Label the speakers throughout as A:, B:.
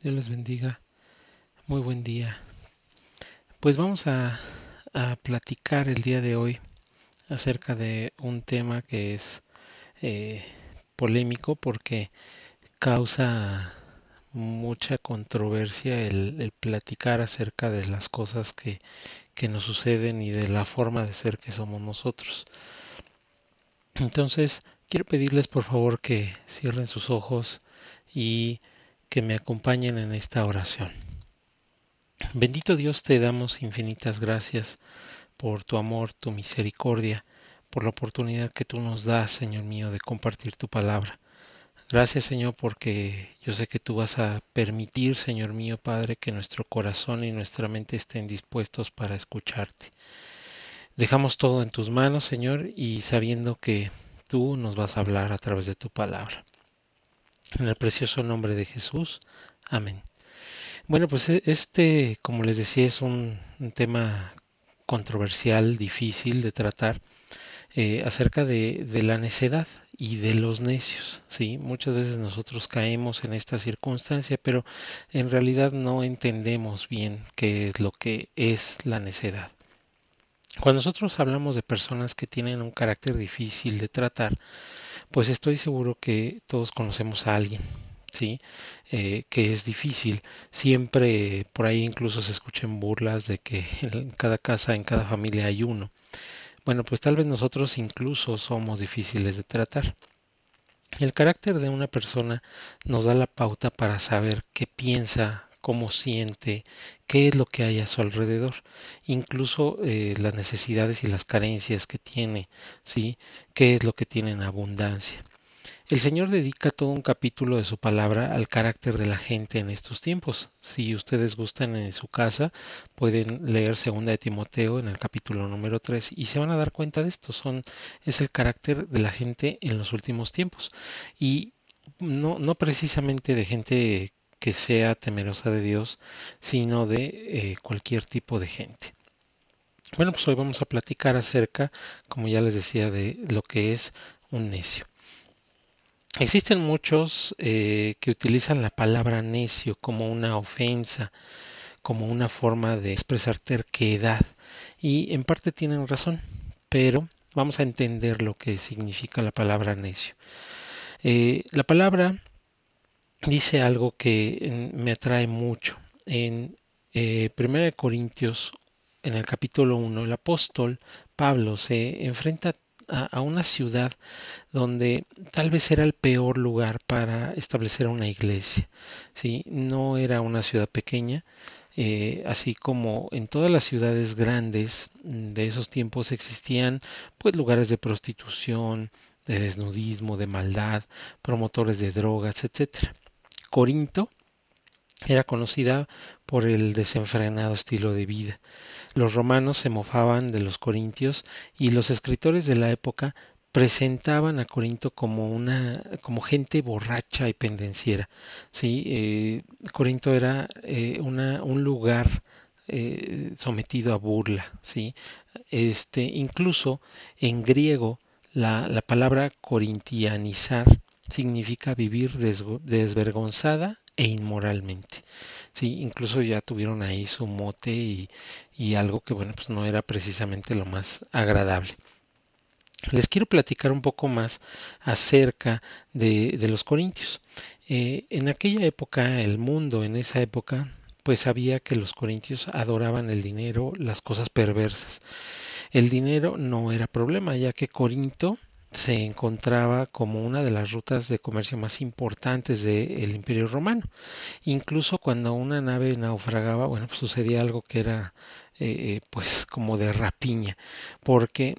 A: Dios les bendiga. Muy buen día. Pues vamos a platicar el día de hoy acerca de un tema que es eh, polémico porque causa mucha controversia el platicar acerca de las cosas que nos suceden y de la forma de ser que somos nosotros. Entonces, quiero pedirles por favor que cierren sus ojos y que me acompañen en esta oración. Bendito Dios, te damos infinitas gracias por tu amor, tu misericordia, por la oportunidad que tú nos das, Señor mío, de compartir tu palabra. Gracias, Señor, porque yo sé que tú vas a permitir, Señor mío, Padre, que nuestro corazón y nuestra mente estén dispuestos para escucharte. Dejamos todo en tus manos, Señor, y sabiendo que tú nos vas a hablar a través de tu palabra. En el precioso nombre de Jesús. Amén. Bueno, pues como les decía, es un tema controversial, difícil de tratar, acerca de la necedad y de los necios, ¿sí? Muchas veces nosotros caemos en esta circunstancia, pero en realidad no entendemos bien qué es lo que es la necedad. Cuando nosotros hablamos de personas que tienen un carácter difícil de tratar, pues estoy seguro que todos conocemos a alguien, ¿sí? Que es difícil. Siempre por ahí incluso se escuchan burlas de que en cada casa, en cada familia hay uno. Bueno, pues tal vez nosotros incluso somos difíciles de tratar. El carácter de una persona nos da la pauta para saber qué piensa, cómo siente, qué es lo que hay a su alrededor, incluso las necesidades y las carencias que tiene, ¿sí? Qué es lo que tiene en abundancia. El Señor dedica todo un capítulo de su palabra al carácter de la gente en estos tiempos. Si ustedes gustan en su casa, pueden leer Segunda de Timoteo en el capítulo número 3 y se van a dar cuenta de esto. Es el carácter de la gente en los últimos tiempos. Y no precisamente de gente que sea temerosa de Dios, sino de cualquier tipo de gente. Bueno, pues hoy vamos a platicar acerca, como ya les decía, de lo que es un necio. Existen muchos que utilizan la palabra necio como una ofensa, como una forma de expresar terquedad, y en parte tienen razón, pero vamos a entender lo que significa la palabra necio. La palabra dice algo que me atrae mucho. En 1 de Corintios, en el capítulo 1, el apóstol Pablo se enfrenta a una ciudad donde tal vez era el peor lugar para establecer una iglesia. ¿Sí? No era una ciudad pequeña, así como en todas las ciudades grandes de esos tiempos existían pues lugares de prostitución, de desnudismo, de maldad, promotores de drogas, etcétera. Corinto era conocida por el desenfrenado estilo de vida. Los romanos se mofaban de los corintios y los escritores de la época presentaban a Corinto como gente borracha y pendenciera. Sí, Corinto era un lugar sometido a burla. Sí, incluso en griego la palabra corintianizar significa vivir desvergonzada e inmoralmente. Sí, incluso ya tuvieron ahí su mote y algo que, bueno, pues no era precisamente lo más agradable. Les quiero platicar un poco más acerca de los corintios. En aquella época, el mundo en esa época, pues sabía que los corintios adoraban el dinero, las cosas perversas. El dinero no era problema, ya que Corinto se encontraba como una de las rutas de comercio más importantes del Imperio Romano. Incluso cuando una nave naufragaba, bueno, pues sucedía algo que era pues como de rapiña, porque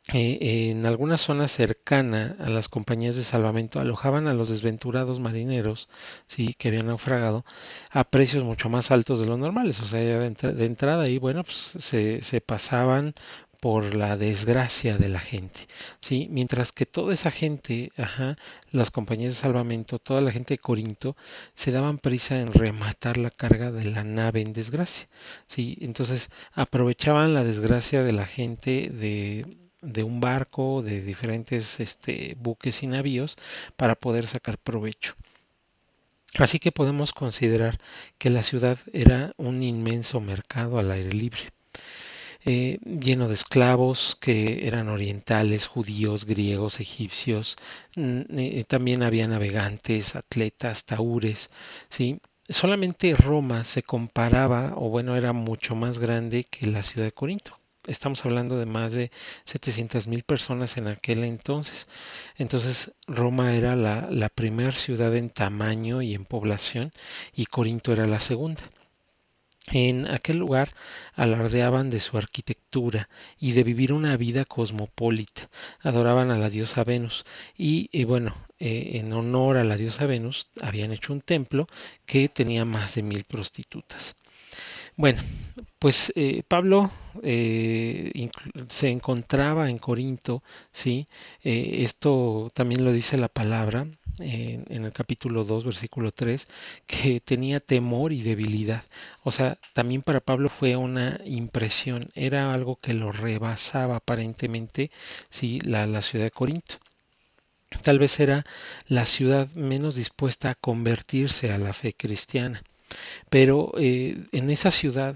A: en alguna zona cercana a las compañías de salvamento alojaban a los desventurados marineros, sí, que habían naufragado a precios mucho más altos de los normales. O sea, ya de entrada ahí, bueno, pues se pasaban por la desgracia de la gente, sí, mientras que toda esa gente, ajá, las compañías de salvamento, toda la gente de Corinto, se daban prisa en rematar la carga de la nave en desgracia, sí, entonces aprovechaban la desgracia de la gente de un barco, de diferentes buques y navíos para poder sacar provecho. Así que podemos considerar que la ciudad era un inmenso mercado al aire libre, lleno de esclavos que eran orientales, judíos, griegos, egipcios. También había navegantes, atletas, taúres, ¿sí? Solamente Roma se comparaba, o bueno, era mucho más grande que la ciudad de Corinto. Estamos hablando de más de 700,000 personas en aquel entonces. Entonces Roma era la primera ciudad en tamaño y en población, y Corinto era la segunda. En aquel lugar alardeaban de su arquitectura y de vivir una vida cosmopolita. Adoraban a la diosa Venus y bueno, en honor a la diosa Venus habían hecho un templo que tenía más de 1,000 prostitutas. Bueno, pues Pablo se encontraba en Corinto, ¿sí? Esto también lo dice la palabra en el capítulo 2, versículo 3, que tenía temor y debilidad. O sea, también para Pablo fue una impresión, era algo que lo rebasaba aparentemente, ¿sí? La ciudad de Corinto. Tal vez era la ciudad menos dispuesta a convertirse a la fe cristiana. Pero en esa ciudad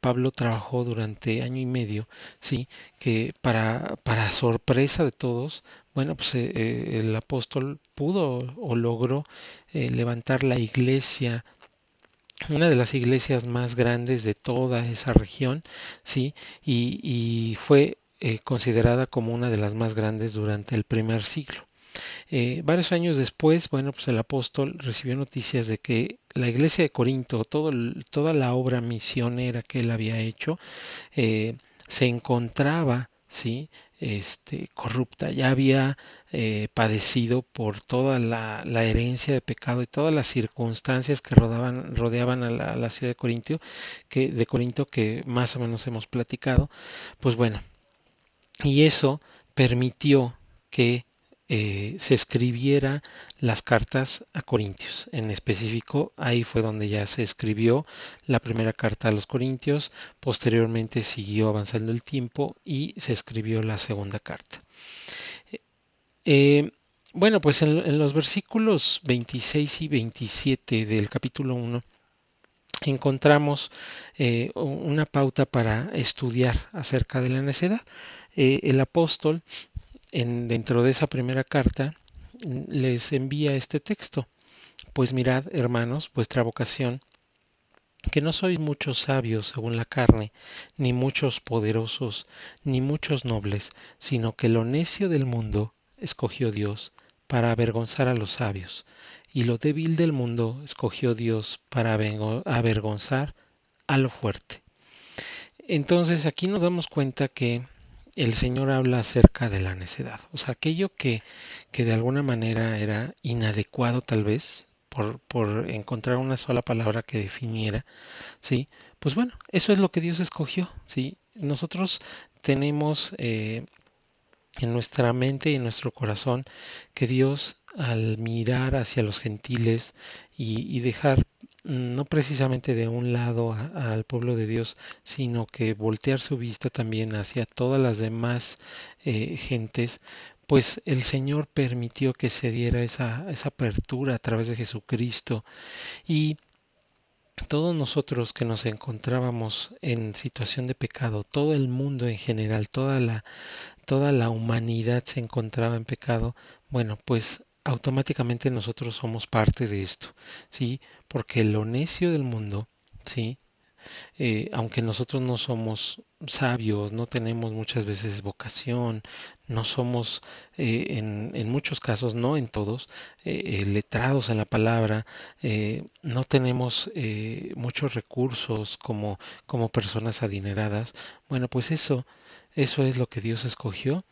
A: Pablo trabajó durante año y medio, sí, que para sorpresa de todos, bueno, pues el apóstol pudo o logró levantar la iglesia, una de las iglesias más grandes de toda esa región, sí, y fue considerada como una de las más grandes durante el primer siglo. Varios años después, bueno, pues el apóstol recibió noticias de que la iglesia de Corinto, toda la obra misionera que él había hecho, se encontraba, ¿sí? Corrupta, ya había padecido por toda la herencia de pecado y todas las circunstancias que rodeaban a la ciudad de Corinto, que más o menos hemos platicado. Pues bueno, y eso permitió que se escribiera las cartas a Corintios. En específico, ahí fue donde ya se escribió la primera carta a los Corintios. Posteriormente siguió avanzando el tiempo y se escribió la segunda carta. Eh, bueno, pues en los versículos 26 y 27 del capítulo 1 encontramos una pauta para estudiar acerca de la necedad. El apóstol dentro de esa primera carta les envía este texto. Pues mirad, hermanos, vuestra vocación, que no sois muchos sabios según la carne, ni muchos poderosos, ni muchos nobles, sino que lo necio del mundo escogió Dios para avergonzar a los sabios, y lo débil del mundo escogió Dios para avergonzar a lo fuerte. Entonces aquí nos damos cuenta que el Señor habla acerca de la necedad, o sea, aquello que de alguna manera era inadecuado tal vez, por encontrar una sola palabra que definiera, ¿sí? Pues bueno, eso es lo que Dios escogió, ¿sí? Nosotros tenemos en nuestra mente y en nuestro corazón que Dios, al mirar hacia los gentiles y dejar no precisamente de un lado al pueblo de Dios, sino que voltear su vista también hacia todas las demás gentes, pues el Señor permitió que se diera esa apertura a través de Jesucristo, y todos nosotros que nos encontrábamos en situación de pecado, todo el mundo en general, toda la humanidad se encontraba en pecado, bueno, pues automáticamente nosotros somos parte de esto, ¿sí? Porque lo necio del mundo, ¿sí? Aunque nosotros no somos sabios, no tenemos muchas veces vocación, no somos en muchos casos, no en todos, letrados en la palabra, no tenemos muchos recursos como personas adineradas, bueno, pues eso es lo que Dios escogió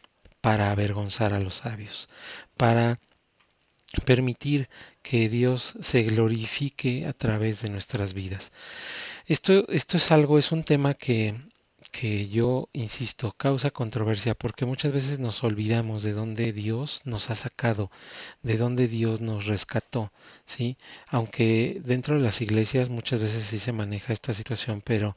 A: para avergonzar a los sabios, para permitir que Dios se glorifique a través de nuestras vidas. Esto es un tema que yo, insisto, causa controversia porque muchas veces nos olvidamos de dónde Dios nos ha sacado, de dónde Dios nos rescató, ¿sí? Aunque dentro de las iglesias muchas veces sí se maneja esta situación, pero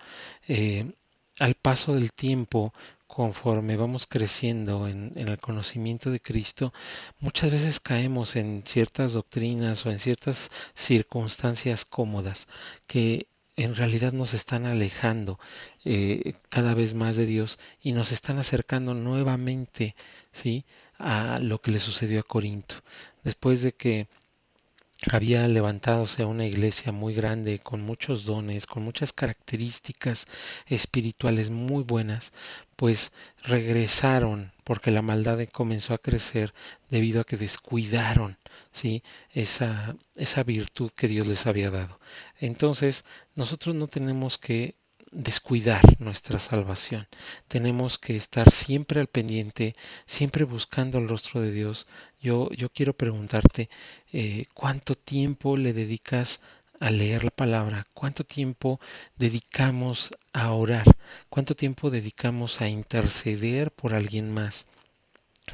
A: al paso del tiempo, conforme vamos creciendo en el conocimiento de Cristo, muchas veces caemos en ciertas doctrinas o en ciertas circunstancias cómodas que en realidad nos están alejando cada vez más de Dios y nos están acercando nuevamente, ¿sí? A lo que le sucedió a Corinto. Después de que había levantadose una iglesia muy grande, con muchos dones, con muchas características espirituales muy buenas, pues regresaron porque la maldad comenzó a crecer debido a que descuidaron, ¿sí? esa virtud que Dios les había dado. Entonces, nosotros no tenemos que descuidar nuestra salvación. Tenemos que estar siempre al pendiente, siempre buscando el rostro de Dios. Yo quiero preguntarte, ¿cuánto tiempo le dedicas a leer la palabra? ¿Cuánto tiempo dedicamos a orar? ¿Cuánto tiempo dedicamos a interceder por alguien más?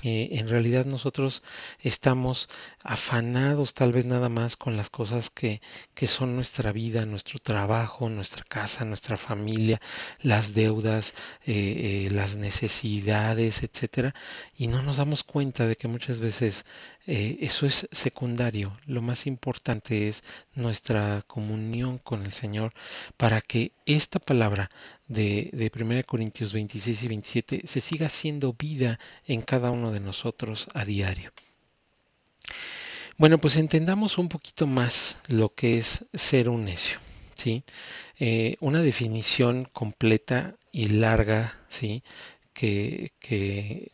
A: En realidad nosotros estamos afanados tal vez nada más con las cosas que son nuestra vida, nuestro trabajo, nuestra casa, nuestra familia, las deudas, las necesidades, etcétera, y no nos damos cuenta de que muchas veces eso es secundario. Lo más importante es nuestra comunión con el Señor para que esta palabra de 1 Corintios 26 y 27 se siga haciendo vida en cada uno de nosotros a diario. Bueno, pues entendamos un poquito más lo que es ser un necio, ¿sí? Una definición completa y larga, ¿sí? Que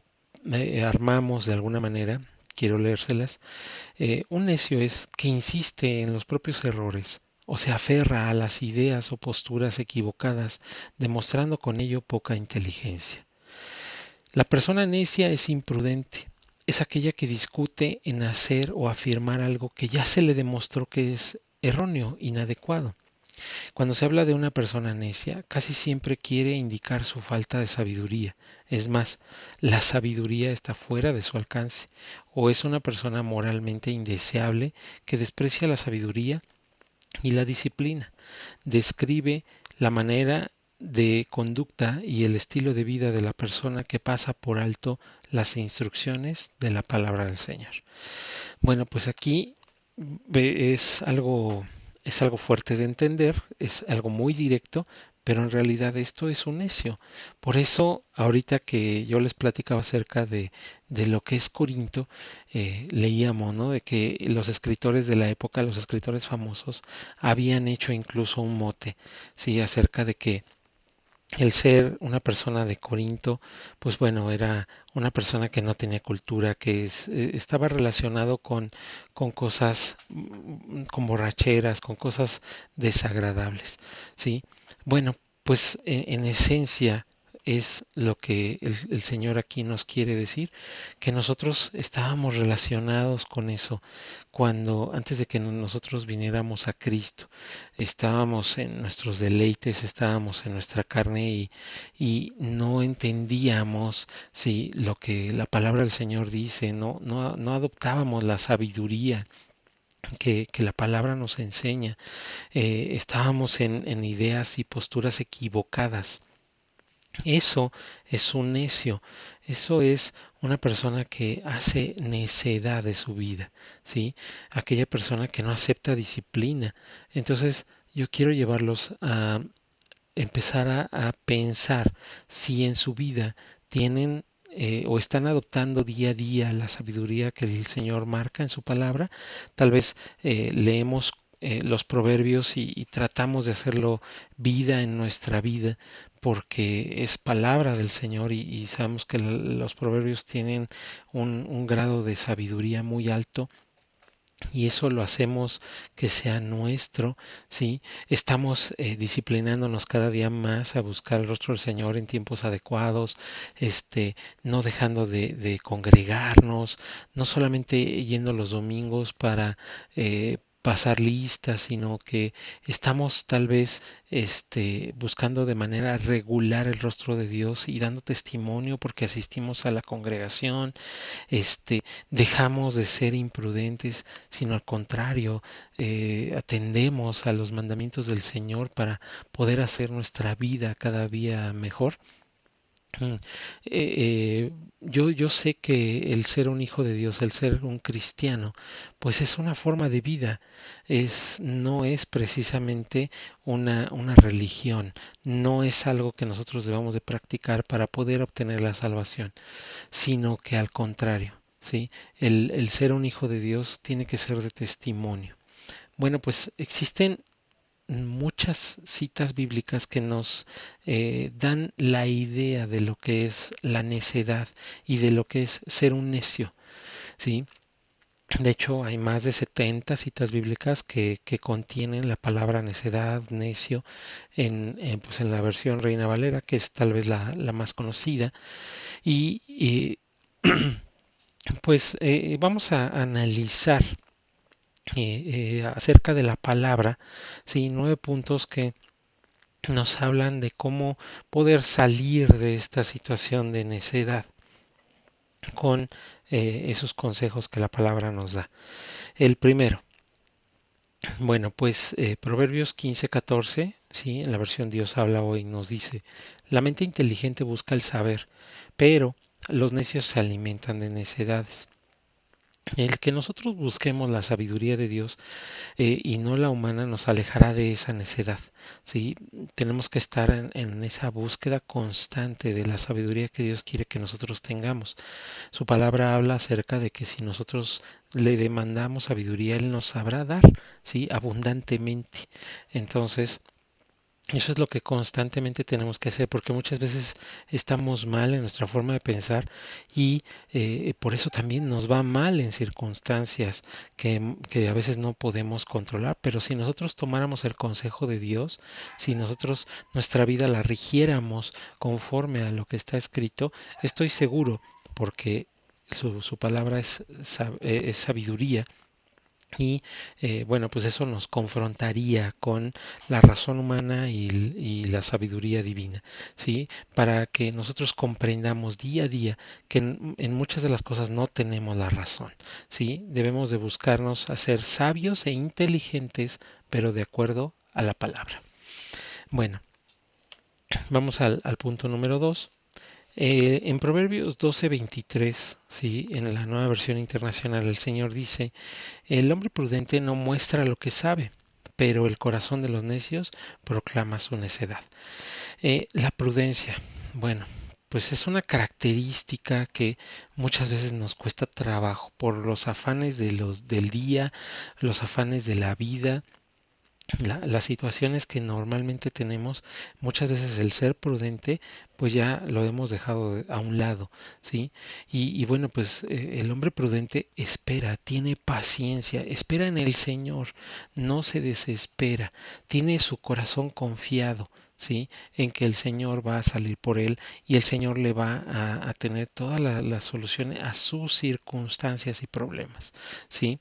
A: armamos de alguna manera, quiero leérselas. Un necio es que insiste en los propios errores o se aferra a las ideas o posturas equivocadas, demostrando con ello poca inteligencia. La persona necia es imprudente, es aquella que discute en hacer o afirmar algo que ya se le demostró que es erróneo, inadecuado. Cuando se habla de una persona necia, casi siempre quiere indicar su falta de sabiduría. Es más, la sabiduría está fuera de su alcance, o es una persona moralmente indeseable que desprecia la sabiduría y la disciplina. Describe la manera de conducta y el estilo de vida de la persona que pasa por alto las instrucciones de la palabra del Señor. Bueno, pues aquí es algo fuerte de entender, es algo muy directo, pero en realidad esto es un necio. Por eso, ahorita que yo les platicaba acerca de lo que es Corinto, leíamos, ¿no? De que los escritores de la época, los escritores famosos, habían hecho incluso un mote, ¿sí? Acerca de que el ser una persona de Corinto, pues bueno, era una persona que no tenía cultura, estaba relacionado con cosas, con borracheras, con cosas desagradables, ¿sí? Bueno, pues en esencia es lo que el Señor aquí nos quiere decir, que nosotros estábamos relacionados con eso cuando antes de que nosotros viniéramos a Cristo. Estábamos en nuestros deleites, estábamos en nuestra carne y no entendíamos lo que la palabra del Señor dice, no adoptábamos la sabiduría que la palabra nos enseña. Estábamos en ideas y posturas equivocadas. Eso es un necio, eso es una persona que hace necedad de su vida, ¿sí? Aquella persona que no acepta disciplina. Entonces, yo quiero llevarlos a empezar a pensar si en su vida tienen o están adoptando día a día la sabiduría que el Señor marca en su palabra. Tal vez leemos los proverbios y tratamos de hacerlo vida en nuestra vida porque es palabra del Señor y sabemos que los proverbios tienen un grado de sabiduría muy alto y eso lo hacemos que sea nuestro, ¿sí? Estamos disciplinándonos cada día más a buscar el rostro del Señor en tiempos adecuados, no dejando de congregarnos, no solamente yendo los domingos para pasar listas, sino que estamos tal vez buscando de manera regular el rostro de Dios y dando testimonio porque asistimos a la congregación, dejamos de ser imprudentes, sino al contrario, atendemos a los mandamientos del Señor para poder hacer nuestra vida cada día mejor. Mm, yo sé que el ser un hijo de Dios, el ser un cristiano, pues es una forma de vida, no es precisamente una religión, no es algo que nosotros debamos de practicar para poder obtener la salvación, sino que al contrario, ¿sí? El ser un hijo de Dios tiene que ser de testimonio. Bueno, pues existen muchas citas bíblicas que nos dan la idea de lo que es la necedad y de lo que es ser un necio, ¿sí? De hecho, hay más de 70 citas bíblicas que contienen la palabra necedad, necio, pues en la versión Reina Valera, que es tal vez la más conocida. Y pues vamos a analizar acerca de la palabra, ¿sí? 9 puntos que nos hablan de cómo poder salir de esta situación de necedad con esos consejos que la palabra nos da. El primero, bueno, pues Proverbios 15:14, ¿sí? En la versión Dios habla hoy nos dice, la mente inteligente busca el saber, pero los necios se alimentan de necedades. El que nosotros busquemos la sabiduría de Dios y no la humana nos alejará de esa necedad. ¿Sí? Tenemos que estar en esa búsqueda constante de la sabiduría que Dios quiere que nosotros tengamos. Su palabra habla acerca de que si nosotros le demandamos sabiduría, Él nos sabrá dar, ¿sí? Abundantemente. Entonces, eso es lo que constantemente tenemos que hacer, porque muchas veces estamos mal en nuestra forma de pensar y por eso también nos va mal en circunstancias que a veces no podemos controlar. Pero si nosotros tomáramos el consejo de Dios, si nosotros nuestra vida la rigiéramos conforme a lo que está escrito, estoy seguro, porque su palabra es sabiduría y bueno, pues eso nos confrontaría con la razón humana y la sabiduría divina, ¿sí? Para que nosotros comprendamos día a día que en muchas de las cosas no tenemos la razón, ¿sí? Debemos de buscarnos a ser sabios e inteligentes, pero de acuerdo a la palabra. Bueno, vamos al punto número 2. En Proverbios 12:23, ¿sí? En la nueva versión internacional, el Señor dice, el hombre prudente no muestra lo que sabe, pero el corazón de los necios proclama su necedad. La prudencia, bueno, pues es una característica que muchas veces nos cuesta trabajo por los afanes del día, los afanes de la vida, las situaciones que normalmente tenemos, muchas veces el ser prudente, pues ya lo hemos dejado a un lado, ¿sí? Y bueno, pues el hombre prudente espera, tiene paciencia, espera en el Señor, no se desespera, tiene su corazón confiado, ¿sí? En que el Señor va a salir por él y el Señor le va a tener todas las soluciones a sus circunstancias y problemas, ¿sí?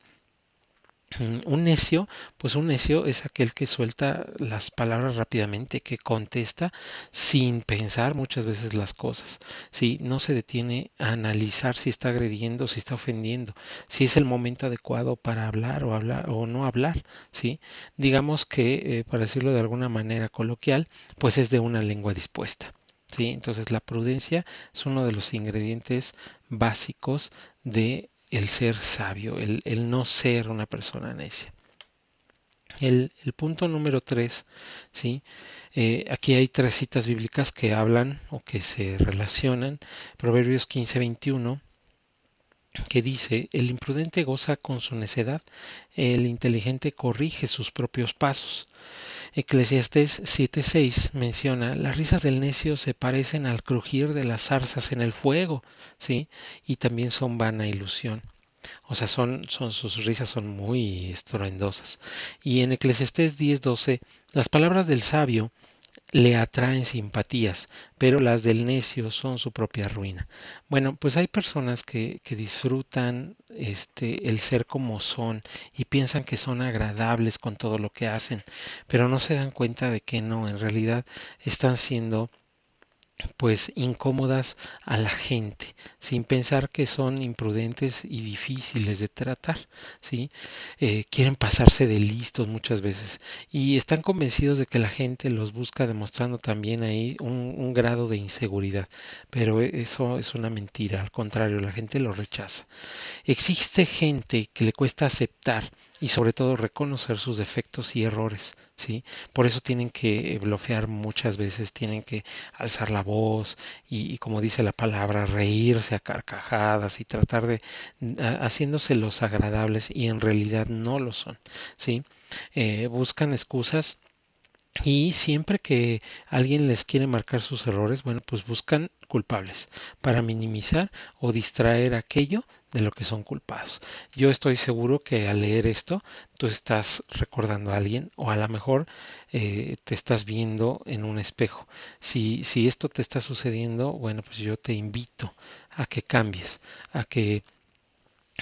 A: Un necio, pues un necio es aquel que suelta las palabras rápidamente, que contesta sin pensar muchas veces las cosas, ¿sí? No se detiene a analizar si está agrediendo, si está ofendiendo, si es el momento adecuado para hablar o no hablar, ¿sí? Digamos que, para decirlo de alguna manera coloquial, pues es de una lengua dispuesta. ¿Sí? Entonces la prudencia es uno de los ingredientes básicos de el ser sabio, el no ser una persona necia. El punto número 3, ¿sí? Aquí hay 3 citas bíblicas que hablan o que se relacionan. Proverbios 15:21, que dice, el imprudente goza con su necedad, el inteligente corrige sus propios pasos. Eclesiastés 7:6 menciona, las risas del necio se parecen al crujir de las zarzas en el fuego, ¿sí? Y también son vana ilusión. O sea, sus risas son muy estruendosas. Y en Eclesiastés 10:12, las palabras del sabio le atraen simpatías, pero las del necio son su propia ruina. Bueno, pues hay personas que disfrutan el ser como son y piensan que son agradables con todo lo que hacen, pero no se dan cuenta de que no, en realidad están siendo pues incómodas a la gente, sin pensar que son imprudentes y difíciles de tratar, ¿sí? Quieren pasarse de listos muchas veces y están convencidos de que la gente los busca demostrando también ahí un grado de inseguridad, pero eso es una mentira, al contrario, la gente lo rechaza. Existe gente que le cuesta aceptar y sobre todo reconocer sus defectos y errores, ¿sí? Por eso tienen que blofear muchas veces, tienen que alzar la voz y como dice la palabra, reírse a carcajadas y tratar de haciéndose los agradables y en realidad no lo son, ¿sí? Buscan excusas y siempre que alguien les quiere marcar sus errores, bueno, pues buscan culpables para minimizar o distraer aquello de lo que son culpados. Yo estoy seguro que al leer esto, tú estás recordando a alguien o a lo mejor te estás viendo en un espejo. Si esto te está sucediendo, bueno, pues yo te invito a que cambies, a que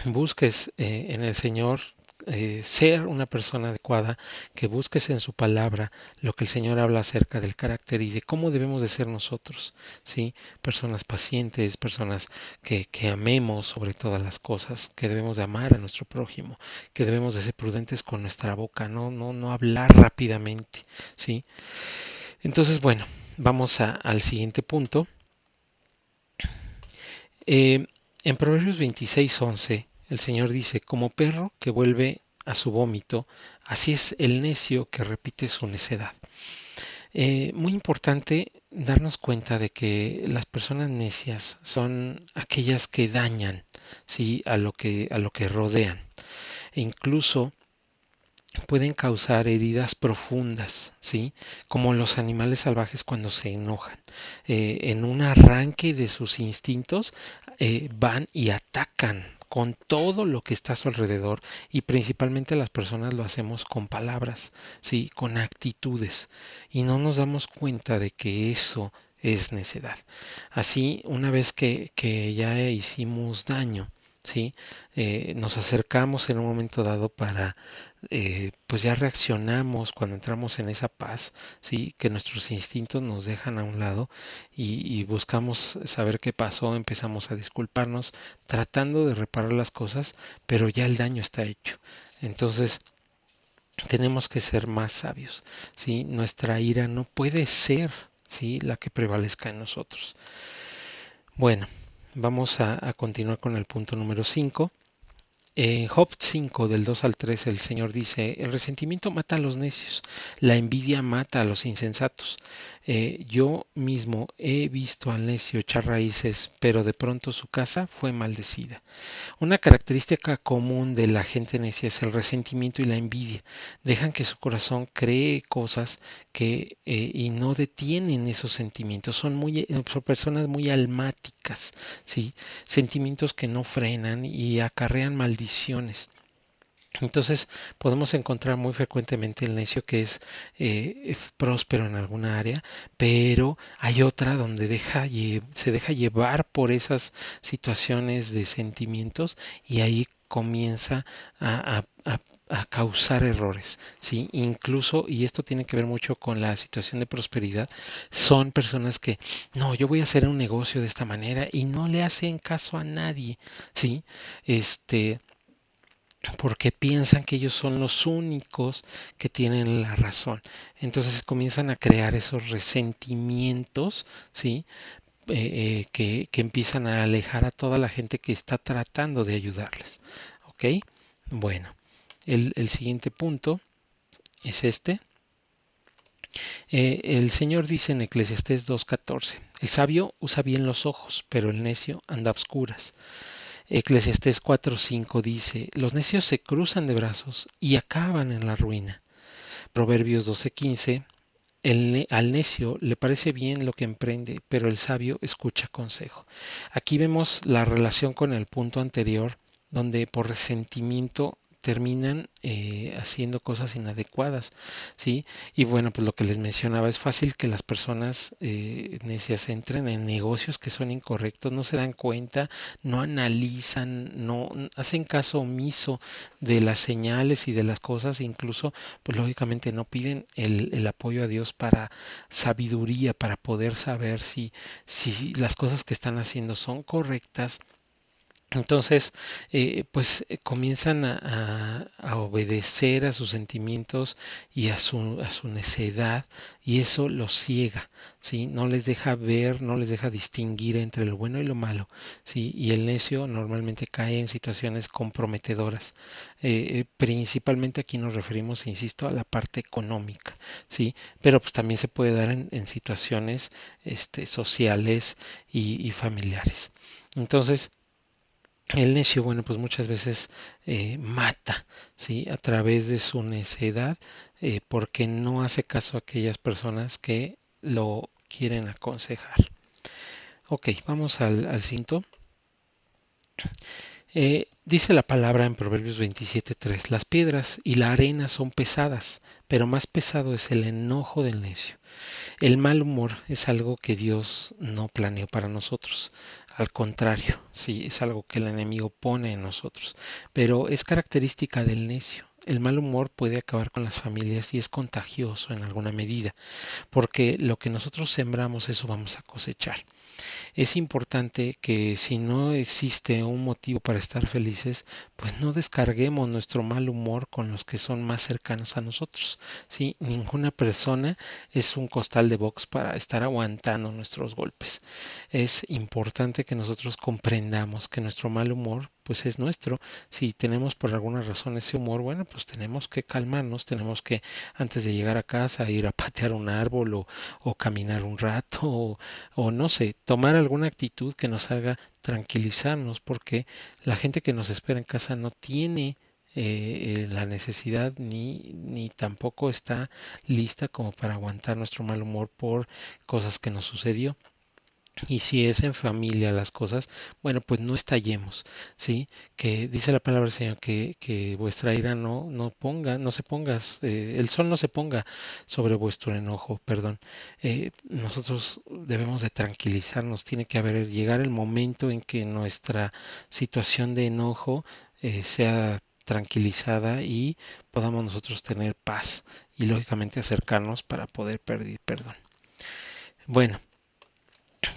A: busques en el Señor ser una persona adecuada, que busques en su palabra lo que el Señor habla acerca del carácter y de cómo debemos de ser nosotros, ¿sí? Personas pacientes, personas que amemos sobre todas las cosas, que debemos de amar a nuestro prójimo, que debemos de ser prudentes con nuestra boca, no hablar rápidamente, ¿sí? Entonces, bueno, vamos al siguiente punto. Eh, en Proverbios 26:11, el Señor dice, como perro que vuelve a su vómito, así es el necio que repite su necedad. Muy importante darnos cuenta de que las personas necias son aquellas que dañan, ¿sí? a lo que rodean. E incluso pueden causar heridas profundas, ¿sí? Como los animales salvajes cuando se enojan. En un arranque de sus instintos van y atacan con todo lo que está a su alrededor y principalmente las personas lo hacemos con palabras, ¿sí? Con actitudes y no nos damos cuenta de que eso es necedad. Así, una vez que ya hicimos daño, ¿sí? Nos acercamos en un momento dado para pues ya reaccionamos cuando entramos en esa paz, sí, que nuestros instintos nos dejan a un lado y buscamos saber qué pasó, empezamos a disculparnos, tratando de reparar las cosas, pero ya el daño está hecho. Entonces, tenemos que ser más sabios, ¿sí? Nuestra ira no puede ser, ¿sí? La que prevalezca en nosotros. Bueno, vamos a continuar con el punto número 5. En Job 5, del 2 al 3, el Señor dice, el resentimiento mata a los necios, la envidia mata a los insensatos. Yo mismo he visto al necio echar raíces, pero de pronto su casa fue maldecida. Una característica común de la gente necia es el resentimiento y la envidia. Dejan que su corazón cree cosas y no detienen esos sentimientos. Son personas muy almáticas, ¿sí? Sentimientos que no frenan y acarrean maldiciones. Entonces podemos encontrar muy frecuentemente el necio que es próspero en alguna área, pero hay otra donde se deja llevar por esas situaciones de sentimientos y ahí comienza a causar errores, ¿sí? Incluso, y esto tiene que ver mucho con la situación de prosperidad, son personas que, no, yo voy a hacer un negocio de esta manera y no le hacen caso a nadie, ¿sí? Este, porque piensan que ellos son los únicos que tienen la razón. Entonces comienzan a crear esos resentimientos, ¿sí? Que empiezan a alejar a toda la gente que está tratando de ayudarles. ¿Ok? Bueno, el siguiente punto es este. El Señor dice en Eclesiastés 2:14, el sabio usa bien los ojos, pero el necio anda a obscuras. Eclesiastés 4:5 dice, los necios se cruzan de brazos y acaban en la ruina. Proverbios 12:15, al necio le parece bien lo que emprende, pero el sabio escucha consejo. Aquí vemos la relación con el punto anterior, donde por resentimiento terminan haciendo cosas inadecuadas, ¿sí? Y bueno, pues lo que les mencionaba, es fácil que las personas necias entren en negocios que son incorrectos, no se dan cuenta, no analizan, no hacen caso omiso de las señales y de las cosas, incluso, pues lógicamente no piden el apoyo a Dios para sabiduría, para poder saber si las cosas que están haciendo son correctas. Entonces, comienzan a obedecer a sus sentimientos y a su necedad, y eso los ciega, ¿sí? No les deja ver, no les deja distinguir entre lo bueno y lo malo, ¿sí? Y el necio normalmente cae en situaciones comprometedoras. Principalmente aquí nos referimos, insisto, a la parte económica, ¿sí? Pero pues también se puede dar en situaciones sociales y familiares. Entonces, el necio, bueno, pues muchas veces mata, ¿sí? A través de su necedad, porque no hace caso a aquellas personas que lo quieren aconsejar. Ok, vamos al cinto. Dice la palabra en Proverbios 27:3: las piedras y la arena son pesadas, pero más pesado es el enojo del necio. El mal humor es algo que Dios no planeó para nosotros. Al contrario, sí, es algo que el enemigo pone en nosotros. Pero es característica del necio. El mal humor puede acabar con las familias y es contagioso en alguna medida, porque lo que nosotros sembramos, eso vamos a cosechar. Es importante que si no existe un motivo para estar felices, pues no descarguemos nuestro mal humor con los que son más cercanos a nosotros. ¿Sí? Ninguna persona es un costal de box para estar aguantando nuestros golpes. Es importante que nosotros comprendamos que nuestro mal humor pues es nuestro. Si tenemos por alguna razón ese humor, bueno, pues tenemos que calmarnos, tenemos que antes de llegar a casa ir a patear un árbol o caminar un rato o no sé, tomar alguna actitud que nos haga tranquilizarnos, porque la gente que nos espera en casa no tiene la necesidad ni tampoco está lista como para aguantar nuestro mal humor por cosas que nos sucedió. Y si es en familia las cosas, bueno, pues no estallemos, ¿sí? Que dice la palabra del Señor que vuestra ira no se pongas, el sol no se ponga sobre vuestro enojo, perdón. Nosotros debemos de tranquilizarnos, tiene que llegar el momento en que nuestra situación de enojo sea tranquilizada y podamos nosotros tener paz y lógicamente acercarnos para poder pedir perdón. Bueno.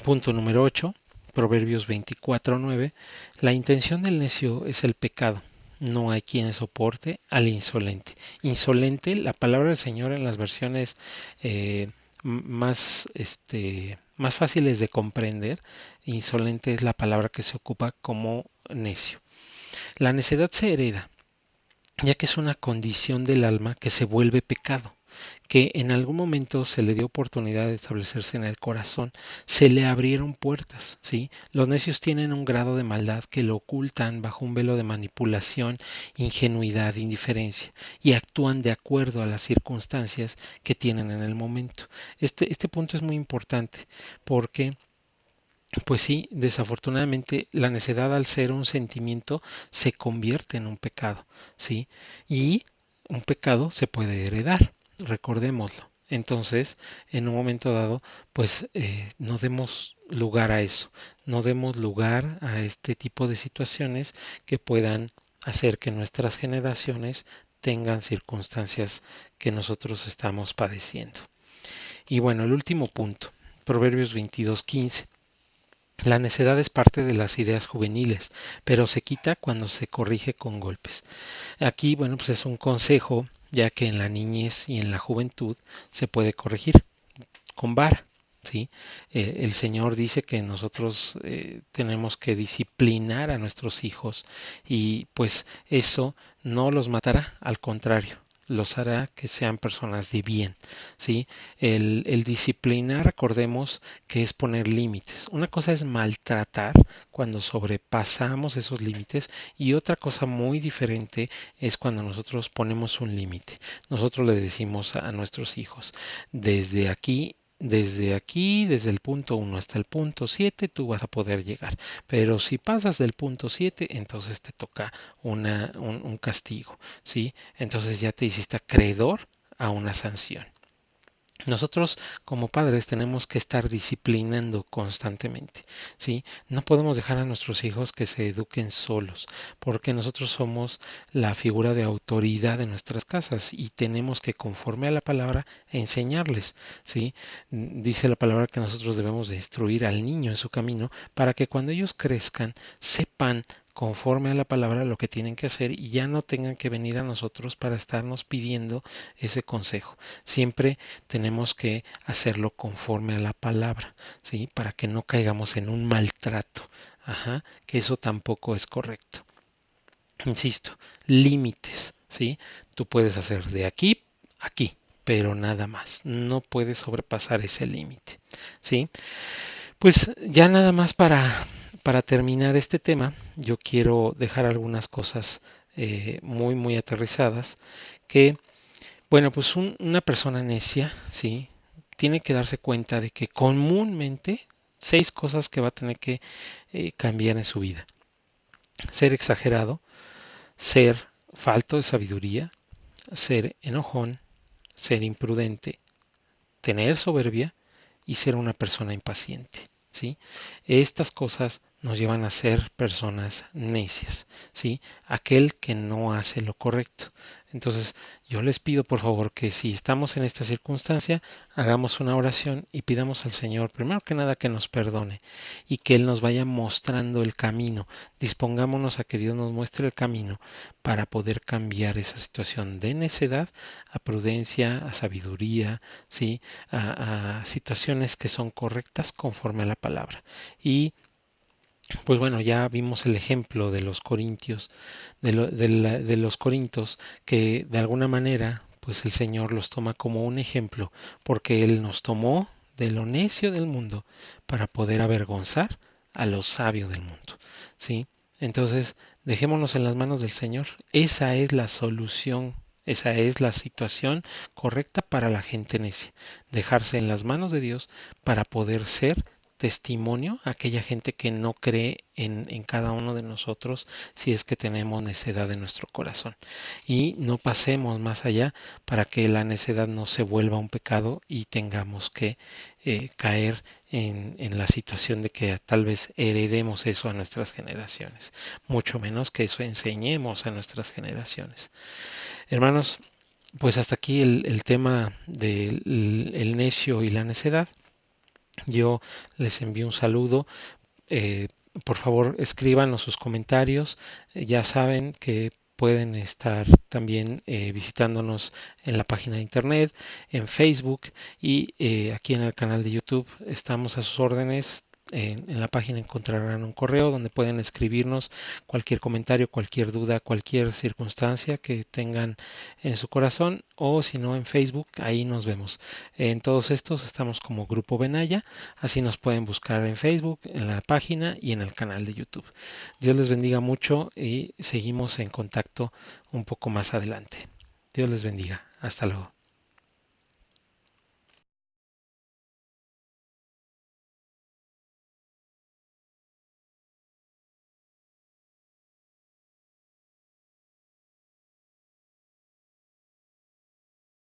A: Punto número 8, Proverbios 24:9. La intención del necio es el pecado. No hay quien soporte al insolente. Insolente, la palabra del Señor en las versiones más fáciles de comprender, insolente es la palabra que se ocupa como necio. La necedad se hereda, ya que es una condición del alma que se vuelve pecado, que en algún momento se le dio oportunidad de establecerse en el corazón, se le abrieron puertas, ¿sí? Los necios tienen un grado de maldad que lo ocultan bajo un velo de manipulación, ingenuidad, indiferencia, y actúan de acuerdo a las circunstancias que tienen en el momento. Este punto es muy importante porque pues sí, desafortunadamente la necedad al ser un sentimiento se convierte en un pecado, ¿sí? Y un pecado se puede heredar, recordémoslo. Entonces, en un momento dado, pues no demos lugar a eso, no demos lugar a este tipo de situaciones que puedan hacer que nuestras generaciones tengan circunstancias que nosotros estamos padeciendo. Y bueno, el último punto, Proverbios 22:15. La necedad es parte de las ideas juveniles, pero se quita cuando se corrige con golpes. Aquí, bueno, pues es un consejo, ya que en la niñez y en la juventud se puede corregir con vara, ¿sí? El Señor dice que nosotros tenemos que disciplinar a nuestros hijos y pues eso no los matará, al contrario, los hará que sean personas de bien, ¿sí? El disciplinar, recordemos que es poner límites. Una cosa es maltratar cuando sobrepasamos esos límites y otra cosa muy diferente es cuando nosotros ponemos un límite. Nosotros le decimos a nuestros hijos, desde aquí desde aquí, desde el punto 1 hasta el punto 7, tú vas a poder llegar. Pero si pasas del punto 7, entonces te toca un castigo, ¿sí? Entonces ya te hiciste acreedor a una sanción. Nosotros como padres tenemos que estar disciplinando constantemente, ¿sí? No podemos dejar a nuestros hijos que se eduquen solos, porque nosotros somos la figura de autoridad de nuestras casas y tenemos que, conforme a la palabra, enseñarles, ¿sí? Dice la palabra que nosotros debemos de instruir al niño en su camino para que cuando ellos crezcan sepan conforme a la palabra lo que tienen que hacer y ya no tengan que venir a nosotros para estarnos pidiendo ese consejo. Siempre tenemos que hacerlo conforme a la palabra, ¿sí? Para que no caigamos en un maltrato, ajá, que eso tampoco es correcto. Insisto, límites, ¿sí? Tú puedes hacer de aquí a aquí, pero nada más, no puedes sobrepasar ese límite, ¿sí? Pues ya nada más para terminar este tema, yo quiero dejar algunas cosas muy aterrizadas que bueno, pues una persona necia, sí, tiene que darse cuenta de que comúnmente 6 cosas que va a tener que cambiar en su vida. Ser exagerado, ser falto de sabiduría, ser enojón, ser imprudente, tener soberbia y ser una persona impaciente, ¿sí? Estas cosas nos llevan a ser personas necias, ¿sí? Aquel que no hace lo correcto. Entonces, yo les pido por favor que si estamos en esta circunstancia, hagamos una oración y pidamos al Señor, primero que nada, que nos perdone y que Él nos vaya mostrando el camino. Dispongámonos a que Dios nos muestre el camino para poder cambiar esa situación de necedad a prudencia, a sabiduría, ¿sí? A situaciones que son correctas conforme a la palabra. Y pues bueno, ya vimos el ejemplo de los corintios, de los corintos, que de alguna manera, pues el Señor los toma como un ejemplo, porque Él nos tomó de lo necio del mundo para poder avergonzar a lo sabio del mundo, ¿sí? Entonces, dejémonos en las manos del Señor. Esa es la solución, esa es la situación correcta para la gente necia. Dejarse en las manos de Dios para poder ser testimonio a aquella gente que no cree en cada uno de nosotros si es que tenemos necedad en nuestro corazón. Y no pasemos más allá para que la necedad no se vuelva un pecado y tengamos que caer en la situación de que tal vez heredemos eso a nuestras generaciones, mucho menos que eso enseñemos a nuestras generaciones. Hermanos, pues hasta aquí el tema del el necio y la necedad. Yo les envío un saludo. eh, por favor, escríbanos sus comentarios. Ya saben que pueden estar también visitándonos en la página de internet, en Facebook y aquí en el canal de YouTube. Estamos a sus órdenes. En la página encontrarán un correo donde pueden escribirnos cualquier comentario, cualquier duda, cualquier circunstancia que tengan en su corazón o si no en Facebook, ahí nos vemos. En todos estos estamos como Grupo Benaya, así nos pueden buscar en Facebook, en la página y en el canal de YouTube. Dios les bendiga mucho y seguimos en contacto un poco más adelante. Dios les bendiga. Hasta luego.